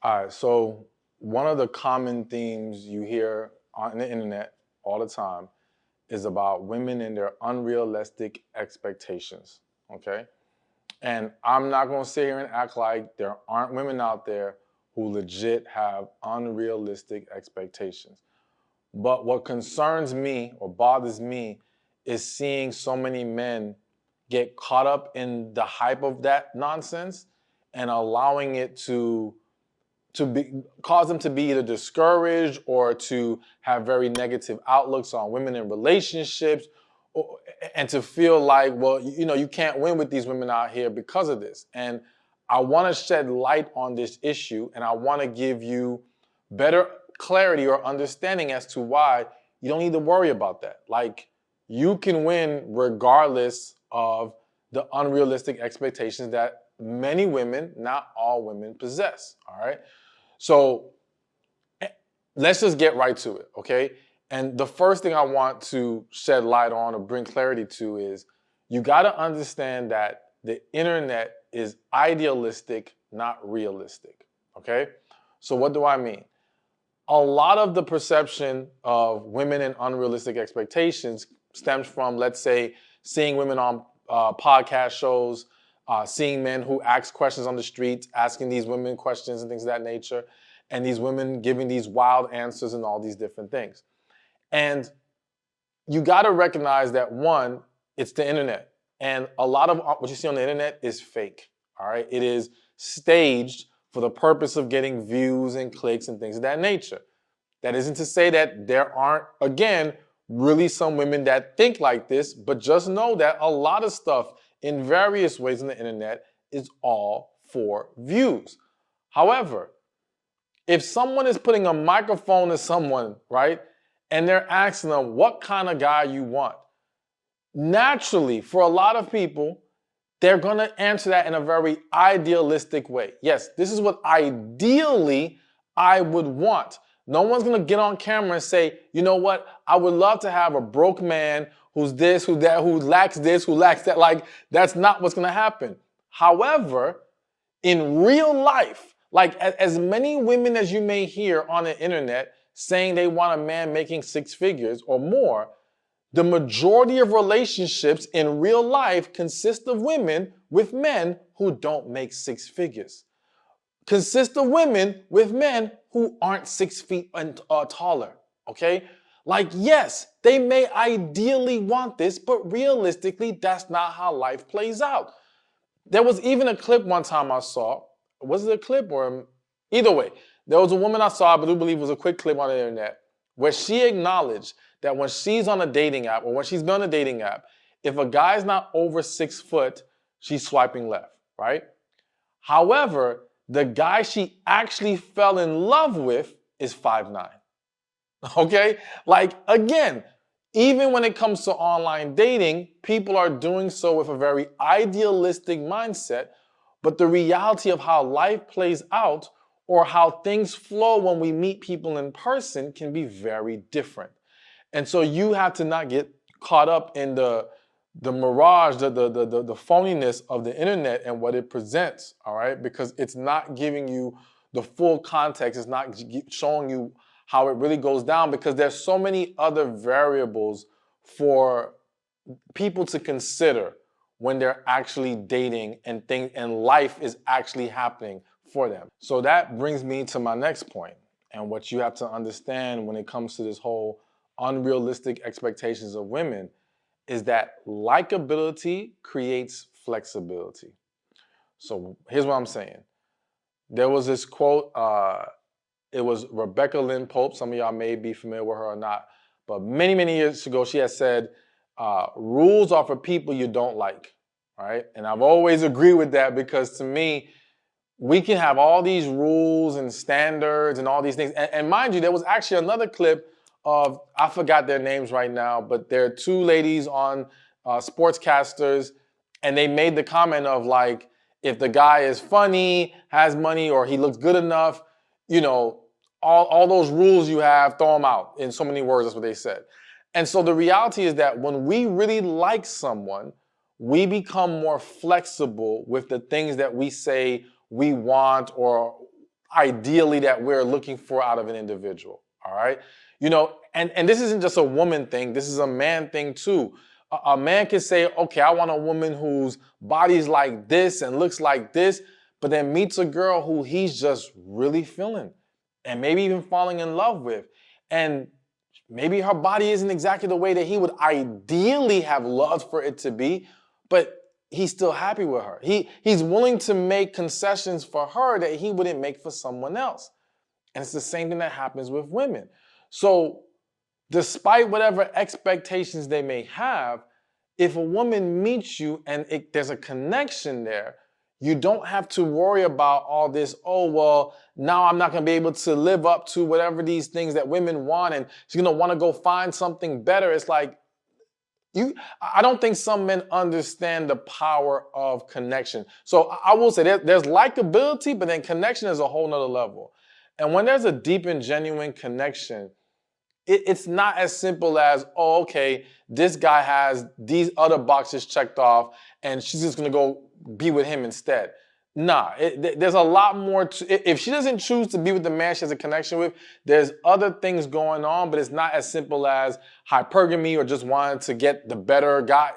All right, so one of the common themes you hear on the internet all the time is about women and their unrealistic expectations, okay? And I'm not gonna sit here and act like there aren't women out there who legit have unrealistic expectations. But what concerns me or bothers me is seeing so many men get caught up in the hype of that nonsense and allowing it to cause them to be either discouraged or to have very negative outlooks on women in relationships, or, and to feel like, well, you can't win with these women out here because of this. And I want to shed light on this issue, and I want to give you better clarity or understanding as to why you don't need to worry about that. Like, you can win regardless of the unrealistic expectations that many women, not all women, possess. All right. So let's just get right to it, okay? And the first thing I want to shed light on or bring clarity to is you got to understand that the internet is idealistic, not realistic, okay? So what do I mean? A lot of the perception of women and unrealistic expectations stems from, let's say, seeing women on podcast shows, seeing men who ask questions on the streets, asking these women questions and things of that nature, and these women giving these wild answers and all these different things. And you got to recognize that, one, it's the internet. And a lot of what you see on the internet is fake, all right? It is staged for the purpose of getting views and clicks and things of that nature. That isn't to say that there aren't, again, really some women that think like this, but just know that a lot of stuff in various ways on the internet is all for views. However, if someone is putting a microphone to someone, right, and they're asking them what kind of guy you want, naturally, for a lot of people, they're going to answer that in a very idealistic way. Yes, this is what ideally I would want. No one's going to get on camera and say, you know what, I would love to have a broke man who's this, who that, who lacks this, who lacks that. Like, that's not what's going to happen. However, in real life, like as many women as you may hear on the internet saying they want a man making six figures or more, the majority of relationships in real life consist of women with men who don't make six figures. Consist of women with men who aren't 6 feet and taller, okay? Like, yes, they may ideally want this, but realistically, that's not how life plays out. There was even a clip one time I saw. Was it a clip or either way? There was a woman I saw, I do believe it was a quick clip on the internet, where she acknowledged that when she's on a dating app or when she's been on a dating app, if a guy's not over 6 foot, she's swiping left, right? However, the guy she actually fell in love with is 5'9". Okay? Like, again, even when it comes to online dating, people are doing so with a very idealistic mindset, but the reality of how life plays out or how things flow when we meet people in person can be very different. And so you have to not get caught up in the mirage, the phoniness of the internet and what it presents, all right? Because it's not giving you the full context. It's not showing you how it really goes down, because there's so many other variables for people to consider when they're actually dating and life is actually happening for them. So that brings me to my next point, and what you have to understand when it comes to this whole unrealistic expectations of women is that likability creates flexibility. So here's what I'm saying. There was this quote, it was Rebecca Lynn Pope. Some of y'all may be familiar with her or not. But many, many years ago, she had said, rules are for people you don't like, right? And I've always agreed with that, because to me, we can have all these rules and standards and all these things. And mind you, there was actually another clip of, I forgot their names right now, but there are two ladies on sportscasters, and they made the comment of, like, if the guy is funny, has money, or he looks good enough, you know, all those rules you have, throw them out. In so many words, that's what they said. And so the reality is that when we really like someone, we become more flexible with the things that we say we want or ideally that we're looking for out of an individual. All right. You know, and this isn't just a woman thing, this is a man thing too. A man can say, okay, I want a woman whose body's like this and looks like this, but then meets a girl who he's just really feeling and maybe even falling in love with. And maybe her body isn't exactly the way that he would ideally have loved for it to be, but he's still happy with her. He's willing to make concessions for her that he wouldn't make for someone else. And it's the same thing that happens with women. So despite whatever expectations they may have, if a woman meets you and there's a connection there, you don't have to worry about all this, oh, well, now I'm not going to be able to live up to whatever these things that women want, and she's going to want to go find something better. It's like, I don't think some men understand the power of connection. So I will say there's likability, but then connection is a whole nother level. And when there's a deep and genuine connection, it's not as simple as, oh, okay, this guy has these other boxes checked off and she's just going to go be with him instead. Nah, there's a lot more if she doesn't choose to be with the man she has a connection with, there's other things going on, but it's not as simple as hypergamy or just wanting to get the better guy.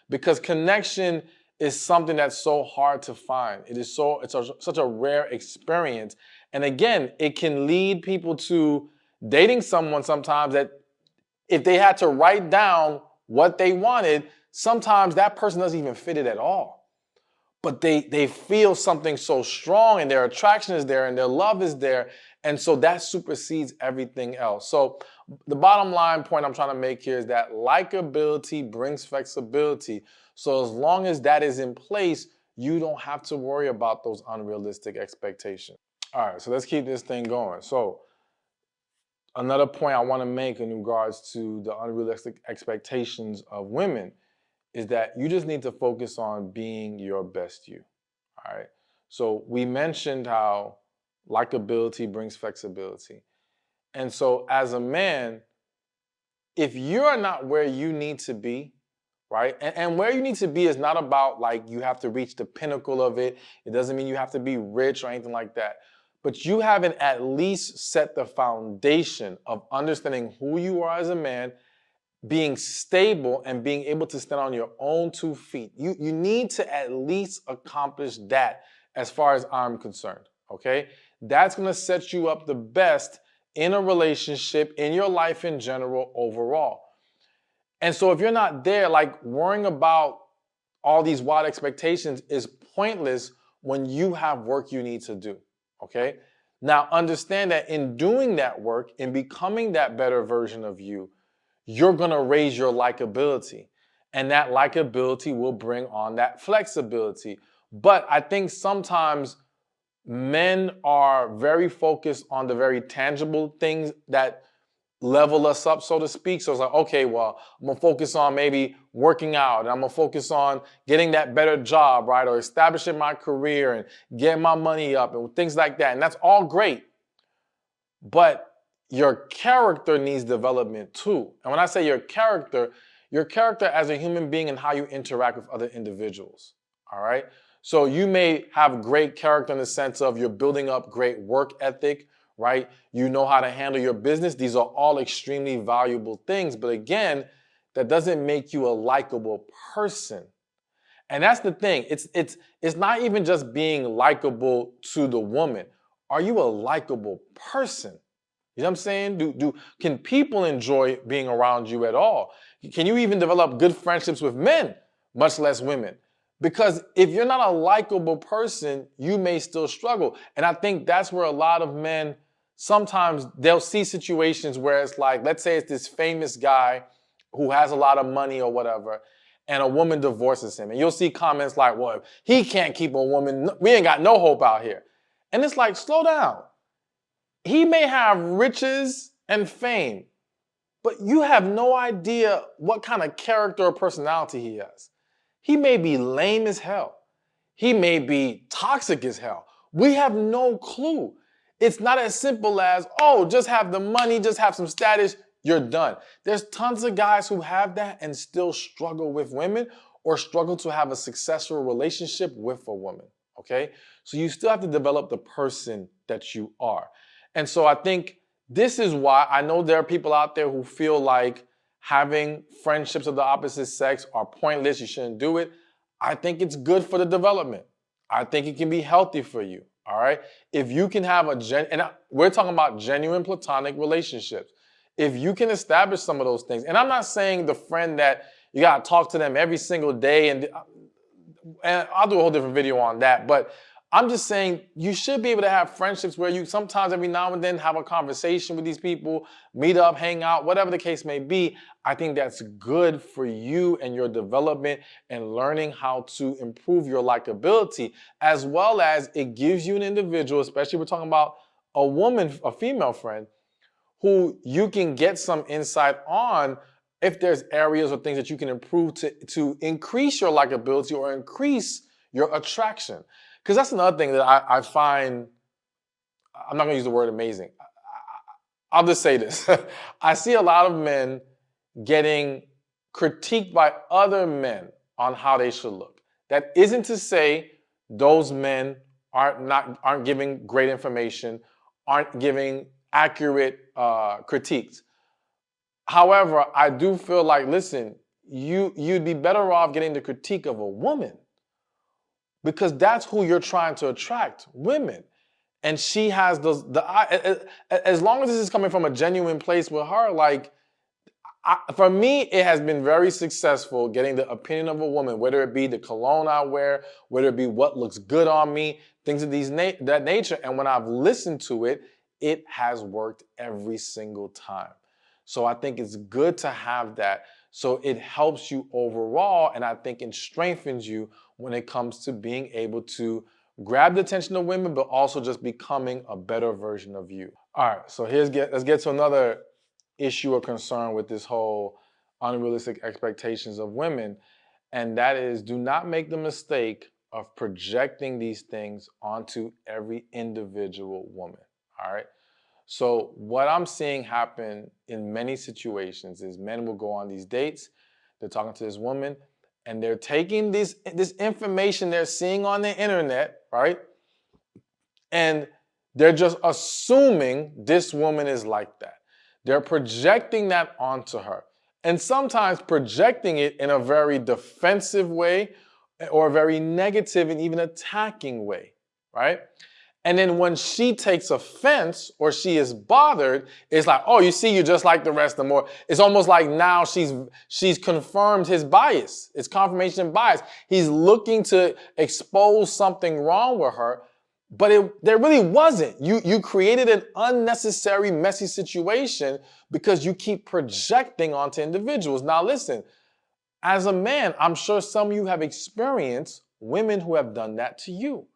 Because connection is something that's so hard to find. It's such a rare experience. And again, it can lead people to dating someone sometimes that if they had to write down what they wanted, sometimes that person doesn't even fit it at all. But they feel something so strong and their attraction is there and their love is there. And so that supersedes everything else. So the bottom line point I'm trying to make here is that likability brings flexibility. So as long as that is in place, you don't have to worry about those unrealistic expectations. All right, so let's keep this thing going. So another point I want to make in regards to the unrealistic expectations of women is that you just need to focus on being your best you, all right? So we mentioned how likability brings flexibility. And so as a man, if you're not where you need to be, right? And where you need to be is not about like you have to reach the pinnacle of it. It doesn't mean you have to be rich or anything like that. But you haven't at least set the foundation of understanding who you are as a man, being stable and being able to stand on your own 2 feet. You need to at least accomplish that as far as I'm concerned, okay? That's gonna set you up the best in a relationship, in your life in general, overall. And so if you're not there, like worrying about all these wild expectations is pointless when you have work you need to do, okay? Now understand that in doing that work, in becoming that better version of you, you're gonna raise your likability. And that likability will bring on that flexibility. But I think sometimes men are very focused on the very tangible things that level us up, so to speak. So it's like, okay, well, I'm gonna focus on maybe working out, and I'm gonna focus on getting that better job, right? Or establishing my career and getting my money up and things like that. And that's all great. But your character needs development too. And when I say your character as a human being and how you interact with other individuals, all right? So you may have great character in the sense of you're building up great work ethic, right? You know how to handle your business. These are all extremely valuable things. But again, that doesn't make you a likable person. And that's the thing. It's not even just being likable to the woman. Are you a likable person? You know what I'm saying? Can people enjoy being around you at all? Can you even develop good friendships with men, much less women? Because if you're not a likable person, you may still struggle. And I think that's where a lot of men, sometimes they'll see situations where it's like, let's say it's this famous guy who has a lot of money or whatever, and a woman divorces him. And you'll see comments like, well, if he can't keep a woman, we ain't got no hope out here. And it's like, slow down. He may have riches and fame, but you have no idea what kind of character or personality he has. He may be lame as hell. He may be toxic as hell. We have no clue. It's not as simple as, oh, just have the money, just have some status, you're done. There's tons of guys who have that and still struggle with women or struggle to have a successful relationship with a woman. okay? So you still have to develop the person that you are. And so I think this is why I know there are people out there who feel like having friendships of the opposite sex are pointless, you shouldn't do it. I think it's good for the development. I think it can be healthy for you, all right? If you can have we're talking about genuine platonic relationships. If you can establish some of those things, and I'm not saying the friend that you gotta talk to them every single day, and I'll do a whole different video on that, but I'm just saying you should be able to have friendships where you sometimes every now and then have a conversation with these people, meet up, hang out, whatever the case may be. I think that's good for you and your development and learning how to improve your likability, as well as it gives you an individual, especially we're talking about a woman, a female friend, who you can get some insight on if there's areas or things that you can improve to increase your likability or increase your attraction. Because that's another thing that I find, I'm not going to use the word amazing. I'll just say this. I see a lot of men getting critiqued by other men on how they should look. That isn't to say those men aren't giving great information, aren't giving accurate critiques. However, I do feel like, listen, you'd be better off getting the critique of a woman, because that's who you're trying to attract, women. And she has as long as this is coming from a genuine place with her, like, for me, it has been very successful getting the opinion of a woman, whether it be the cologne I wear, whether it be what looks good on me, things of that nature. And when I've listened to it, it has worked every single time. So I think it's good to have that. So it helps you overall, and I think it strengthens you when it comes to being able to grab the attention of women, but also just becoming a better version of you. All right, so let's get to another issue or concern with this whole unrealistic expectations of women, and that is, do not make the mistake of projecting these things onto every individual woman. All right. So what I'm seeing happen in many situations is men will go on these dates, they're talking to this woman, and they're taking this information they're seeing on the internet, right? And they're just assuming this woman is like that. They're projecting that onto her. And sometimes projecting it in a very defensive way or a very negative and even attacking way, right? And then when she takes offense or she is bothered, it's like, oh, you see, you're just like the rest of them. Or it's almost like now she's confirmed his bias. It's confirmation bias. He's looking to expose something wrong with her, but there really wasn't. You created an unnecessary, messy situation because you keep projecting onto individuals. Now listen, as a man, I'm sure some of you have experienced women who have done that to you,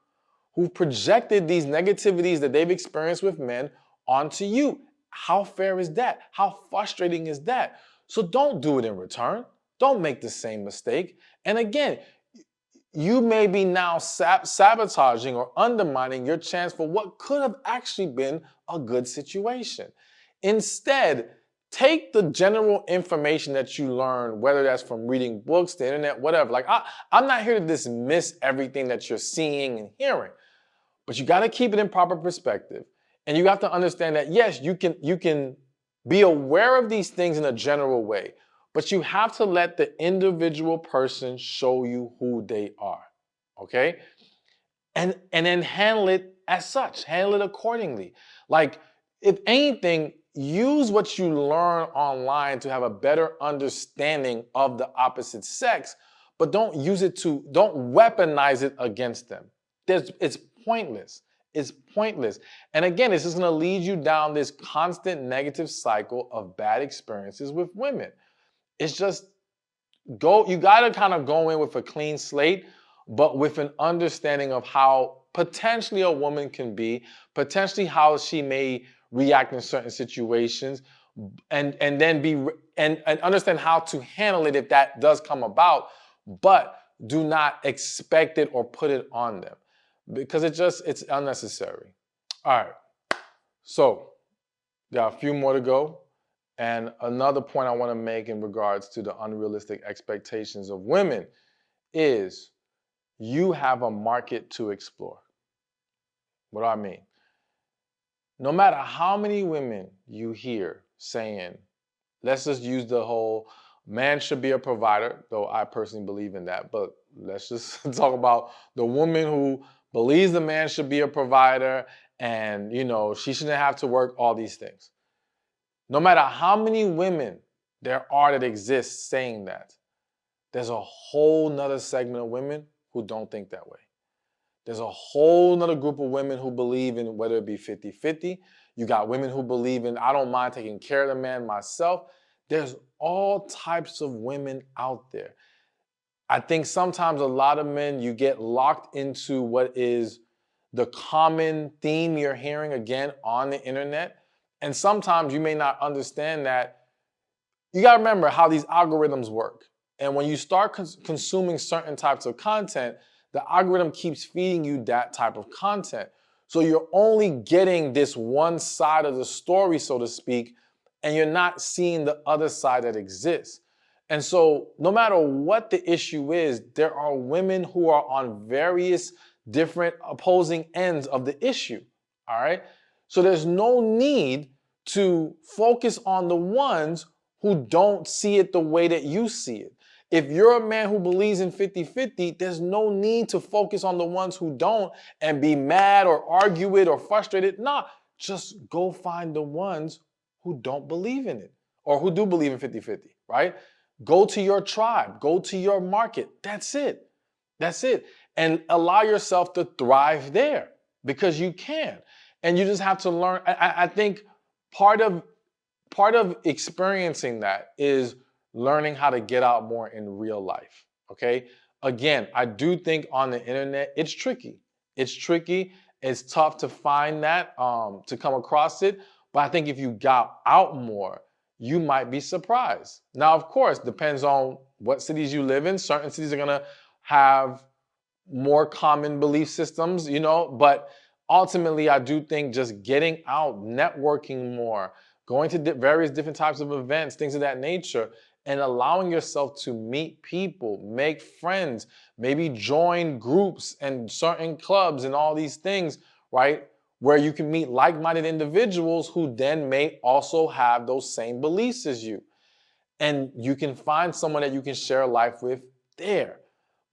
who projected these negativities that they've experienced with men onto you. How fair is that? How frustrating is that? So don't do it in return. Don't make the same mistake. And again, you may be now sabotaging or undermining your chance for what could have actually been a good situation. Instead, take the general information that you learn, whether that's from reading books, the internet, whatever. Like, I'm not here to dismiss everything that you're seeing and hearing, but you got to keep it in proper perspective. And you have to understand that, yes, you can be aware of these things in a general way, but you have to let the individual person show you who they are, okay? And then handle it as such, handle it accordingly. Like, if anything, use what you learn online to have a better understanding of the opposite sex, but don't weaponize it against them. It's pointless. It's pointless. And again, it's just going to lead you down this constant negative cycle of bad experiences with women. It's just you got to kind of go in with a clean slate, but with an understanding of how potentially a woman can be, potentially how she may react in certain situations, and then understand how to handle it if that does come about, but do not expect it or put it on them, because it's unnecessary. All right, so got a few more to go. And another point I want to make in regards to the unrealistic expectations of women is you have a market to explore. What do I mean? No matter how many women you hear saying, let's just use the whole man should be a provider, though I personally believe in that, but let's just talk about the woman who believes the man should be a provider and, she shouldn't have to work, all these things. No matter how many women there are that exist saying that, there's a whole nother segment of women who don't think that way. There's a whole nother group of women who believe in whether it be 50-50. You got women who believe in, I don't mind taking care of the man myself. There's all types of women out there. I think sometimes a lot of men, you get locked into what is the common theme you're hearing again on the internet. And sometimes you may not understand that. You got to remember how these algorithms work. And when you start consuming certain types of content, the algorithm keeps feeding you that type of content. So you're only getting this one side of the story, so to speak, and you're not seeing the other side that exists. And so no matter what the issue is, there are women who are on various different opposing ends of the issue, all right? So there's no need to focus on the ones who don't see it the way that you see it. If you're a man who believes in 50-50, there's no need to focus on the ones who don't and be mad or argue it or frustrated. Nah, just go find the ones who don't believe in it or who do believe in 50-50, right? Go to your tribe, go to your market. That's it. That's it. And allow yourself to thrive there because you can. And you just have to learn. I think part of experiencing that is learning how to get out more in real life, okay? Again, I do think on the internet, it's tricky. It's tricky. It's tough to find that, to come across it. But I think if you got out more, you might be surprised. Now, of course, depends on what cities you live in. Certain cities are going to have more common belief systems, but ultimately, I do think just getting out, networking more, going to various different types of events, things of that nature, and allowing yourself to meet people, make friends, maybe join groups and certain clubs and all these things, right? Where you can meet like-minded individuals who then may also have those same beliefs as you. And you can find someone that you can share life with there.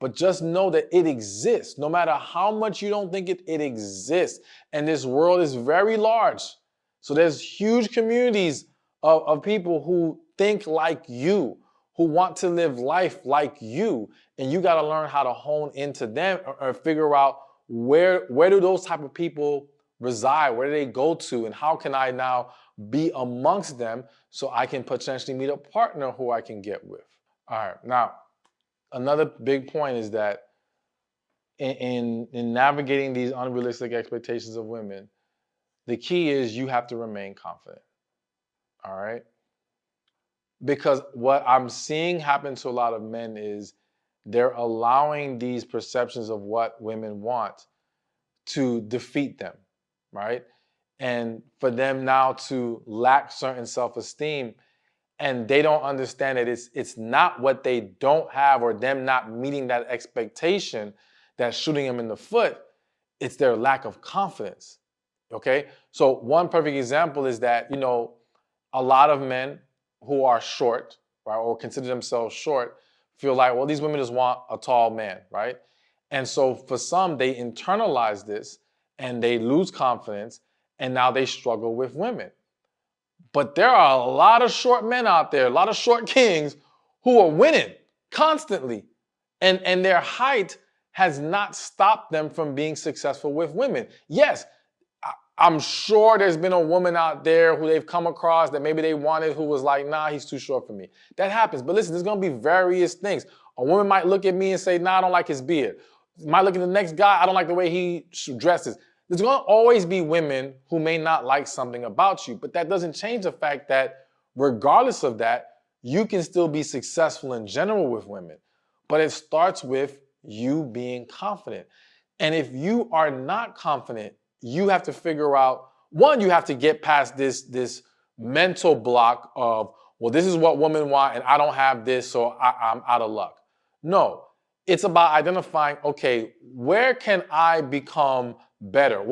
But just know that it exists. No matter how much you don't think it, it exists. And this world is very large. So there's huge communities of people who think like you, who want to live life like you. And you got to learn how to hone into them or figure out where do those type of people reside? Where do they go to? And how can I now be amongst them so I can potentially meet a partner who I can get with? All right. Now, another big point is that in navigating these unrealistic expectations of women, the key is you have to remain confident. All right? Because what I'm seeing happen to a lot of men is they're allowing these perceptions of what women want to defeat them, right? And for them now to lack certain self-esteem, and they don't understand that it's not what they don't have or them not meeting that expectation that's shooting them in the foot. It's their lack of confidence. Okay? So one perfect example is that, a lot of men who are short, right, or consider themselves short, feel like, well, these women just want a tall man, right? And so for some, they internalize this and they lose confidence, and now they struggle with women. But there are a lot of short men out there, a lot of short kings who are winning constantly. And their height has not stopped them from being successful with women. Yes, I'm sure there's been a woman out there who they've come across that maybe they wanted who was like, nah, he's too short for me. That happens. But listen, there's going to be various things. A woman might look at me and say, nah, I don't like his beard. Might look at the next guy, I don't like the way he dresses. There's going to always be women who may not like something about you, but that doesn't change the fact that regardless of that, you can still be successful in general with women. But it starts with you being confident. And if you are not confident, you have to figure out, one, you have to get past this mental block of, well, this is what women want and I don't have this, so I'm out of luck. No, It's about identifying, okay, where can I become better?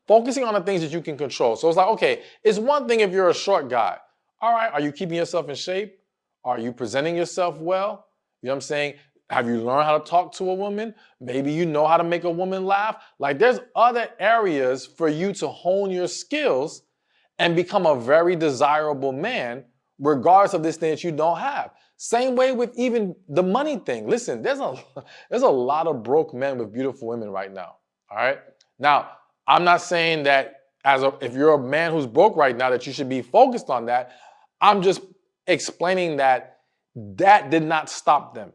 Focusing on the things that you can control. So it's like, okay, it's one thing if you're a short guy. All right, are you keeping yourself in shape? Are you presenting yourself well? You know what I'm saying? Have you learned how to talk to a woman? Maybe you know how to make a woman laugh. Like there's other areas for you to hone your skills and become a very desirable man, regardless of this thing that you don't have. Same way with even the money thing. Listen, there's a lot of broke men with beautiful women right now. All right. Now, I'm not saying that if you're a man who's broke right now that you should be focused on that. I'm just explaining that did not stop them.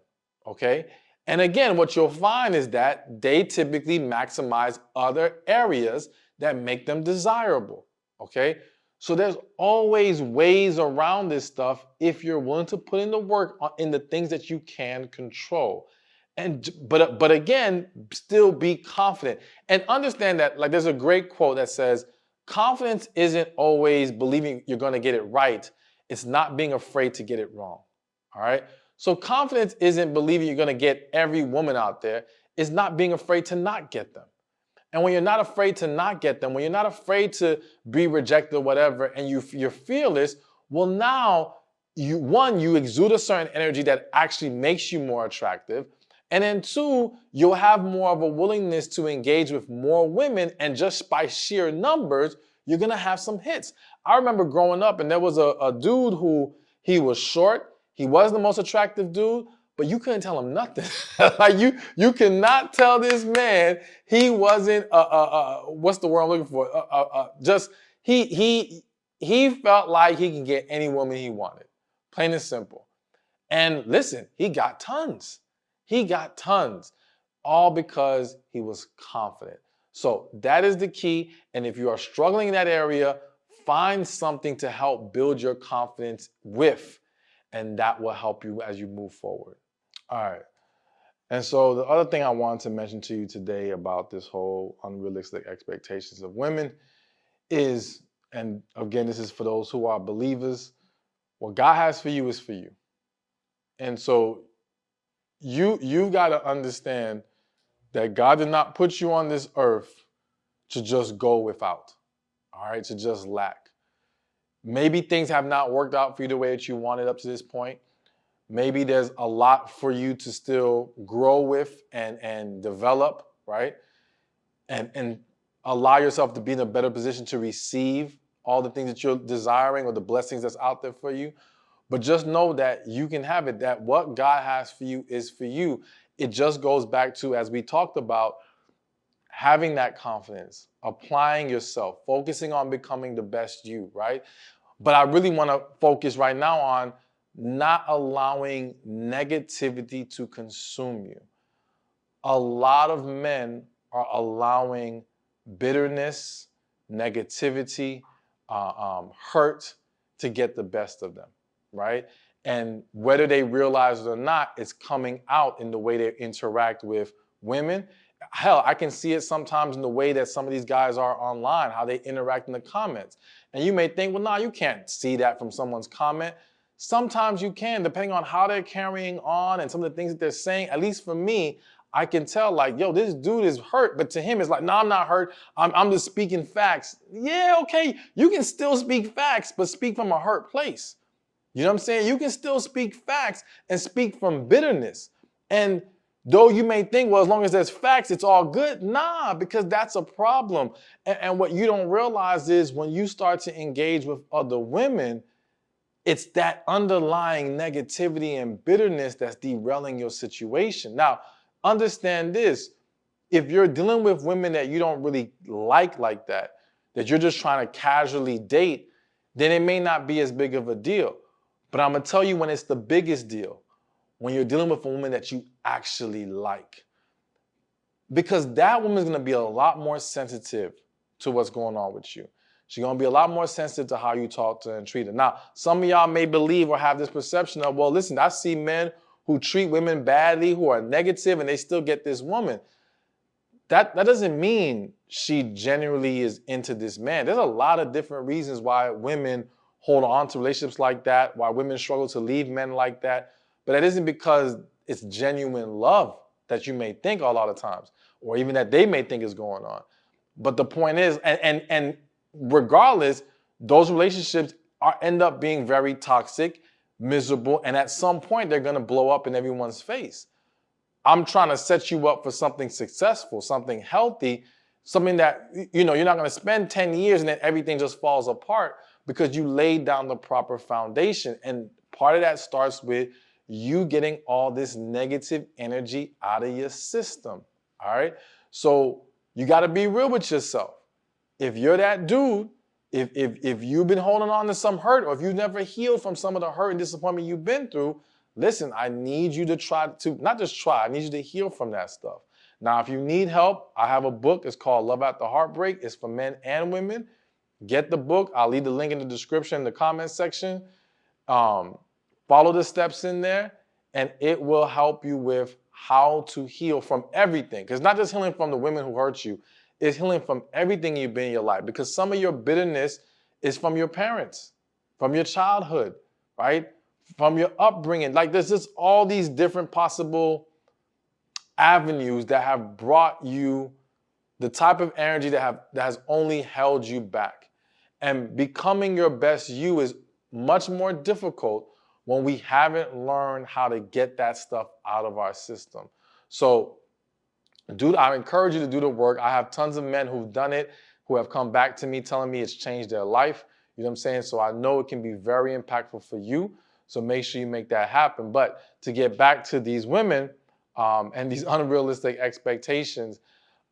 Okay. And again, what you'll find is that they typically maximize other areas that make them desirable. Okay. So there's always ways around this stuff if you're willing to put in the work in the things that you can control. But again, still be confident and understand that, like, there's a great quote that says, confidence isn't always believing you're going to get it right. It's not being afraid to get it wrong. All right. So confidence isn't believing you're going to get every woman out there. It's not being afraid to not get them. And when you're not afraid to not get them, when you're not afraid to be rejected or whatever, and you're fearless, well, now you exude a certain energy that actually makes you more attractive. And then two, you'll have more of a willingness to engage with more women, and just by sheer numbers, you're gonna have some hits. I remember growing up, and there was a dude who, he was short, he wasn't the most attractive dude, but you couldn't tell him nothing. Like you cannot tell this man he wasn't what's the word I'm looking for? Just he felt like he could get any woman he wanted, plain and simple. And listen, he got tons. He got tons, all because he was confident. So that is the key. And if you are struggling in that area, find something to help build your confidence with, and that will help you as you move forward. All right. And so the other thing I wanted to mention to you today about this whole unrealistic expectations of women is, and again, this is for those who are believers, what God has for you is for you. And so you got to understand that God did not put you on this earth to just go without, all right, to just lack. Maybe things have not worked out for you the way that you wanted up to this point. Maybe there's a lot for you to still grow with and develop, right? And allow yourself to be in a better position to receive all the things that you're desiring or the blessings that's out there for you. But just know that you can have it, that what God has for you is for you. It just goes back to, as we talked about, having that confidence, applying yourself, focusing on becoming the best you, right? But I really want to focus right now on not allowing negativity to consume you. A lot of men are allowing bitterness, negativity, hurt to get the best of them, right? And whether they realize it or not, it's coming out in the way they interact with women. Hell, I can see it sometimes in the way that some of these guys are online, how they interact in the comments. And you may think, well, nah, you can't see that from someone's comment. Sometimes you can, depending on how they're carrying on and some of the things that they're saying. At least for me, I can tell, like, yo, this dude is hurt. But to him, it's like, no, I'm not hurt. I'm just speaking facts. Yeah, okay, you can still speak facts, but speak from a hurt place. You know what I'm saying? You can still speak facts and speak from bitterness. And though you may think, well, as long as there's facts, it's all good. Nah, because that's a problem. And what you don't realize is when you start to engage with other women, it's that underlying negativity and bitterness that's derailing your situation. Now, understand this. If you're dealing with women that you don't really like that you're just trying to casually date, then it may not be as big of a deal. But I'm going to tell you when it's the biggest deal, when you're dealing with a woman that you actually like. Because that woman's going to be a lot more sensitive to what's going on with you. She's going to be a lot more sensitive to how you talk to her and treat her. Now, some of y'all may believe or have this perception of, well, listen, I see men who treat women badly, who are negative, and they still get this woman. That doesn't mean she genuinely is into this man. There's a lot of different reasons why women hold on to relationships like that, why women struggle to leave men like that. But that isn't because it's genuine love that you may think a lot of times, or even that they may think is going on. But the point is, and regardless, those relationships end up being very toxic, miserable, and at some point they're gonna blow up in everyone's face. I'm trying to set you up for something successful, something healthy, something that, you know, you're not gonna spend 10 years and then everything just falls apart because you laid down the proper foundation. And part of that starts with you getting all this negative energy out of your system, all right? So you gotta be real with yourself. If you're that dude, if you've been holding on to some hurt, or if you've never healed from some of the hurt and disappointment you've been through, listen, I need you to try to, not just try, I need you to heal from that stuff. Now, if you need help, I have a book. It's called Love After Heartbreak. It's for men and women. Get the book. I'll leave the link in the description, in the comment section. Follow the steps in there, and it will help you with how to heal from everything. Because not just healing from the women who hurt you, it's healing from everything you've been in your life. Because some of your bitterness is from your parents, from your childhood, right? From your upbringing. Like, there's just all these different possible avenues that have brought you the type of energy that has only held you back. And becoming your best you is much more difficult when we haven't learned how to get that stuff out of our system. So, dude, I encourage you to do the work. I have tons of men who've done it, who have come back to me telling me it's changed their life. You know what I'm saying? So I know it can be very impactful for you. So make sure you make that happen. But to get back to these women and these unrealistic expectations,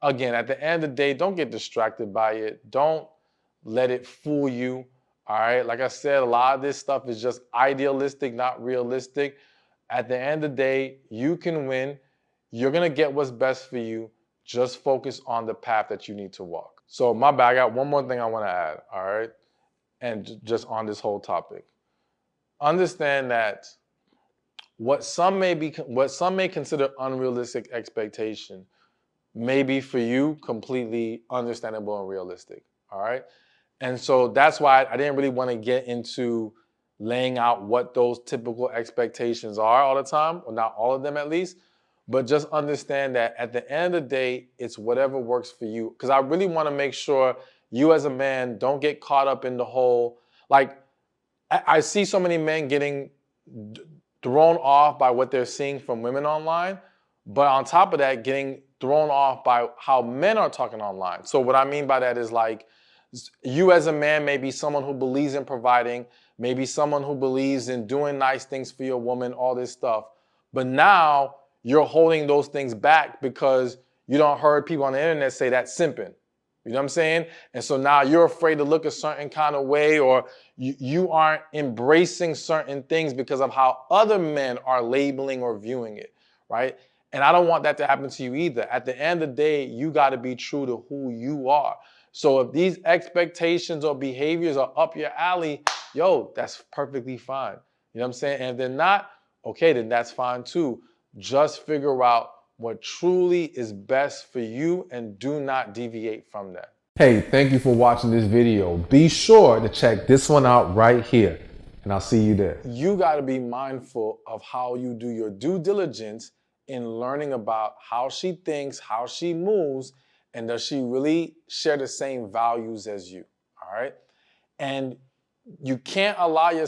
again, at the end of the day, don't get distracted by it. Don't let it fool you. All right. Like I said, a lot of this stuff is just idealistic, not realistic. At the end of the day, you can win. You're going to get what's best for you. Just focus on the path that you need to walk. So my bad, I got one more thing I want to add. All right. And just on this whole topic, understand that what some may consider unrealistic expectation may be for you completely understandable and realistic. All right. And so that's why I didn't really want to get into laying out what those typical expectations are all the time, or not all of them at least, but just understand that at the end of the day, it's whatever works for you. Because I really want to make sure you as a man don't get caught up in the whole, like, I see so many men getting thrown off by what they're seeing from women online, but on top of that, getting thrown off by how men are talking online. So what I mean by that is, like, you as a man may be someone who believes in providing, maybe someone who believes in doing nice things for your woman, all this stuff. But now you're holding those things back because you don't heard people on the internet say that's simping. You know what I'm saying? And so now you're afraid to look a certain kind of way, or you aren't embracing certain things because of how other men are labeling or viewing it, right? And I don't want that to happen to you either. At the end of the day, you got to be true to who you are. So if these expectations or behaviors are up your alley, yo, that's perfectly fine. You know what I'm saying? And if they're not, okay, then that's fine too. Just figure out what truly is best for you and do not deviate from that. Hey, thank you for watching this video. Be sure to check this one out right here, and I'll see you there. You got to be mindful of how you do your due diligence in learning about how she thinks, how she moves, and does she really share the same values as you, all right? And you can't allow yourself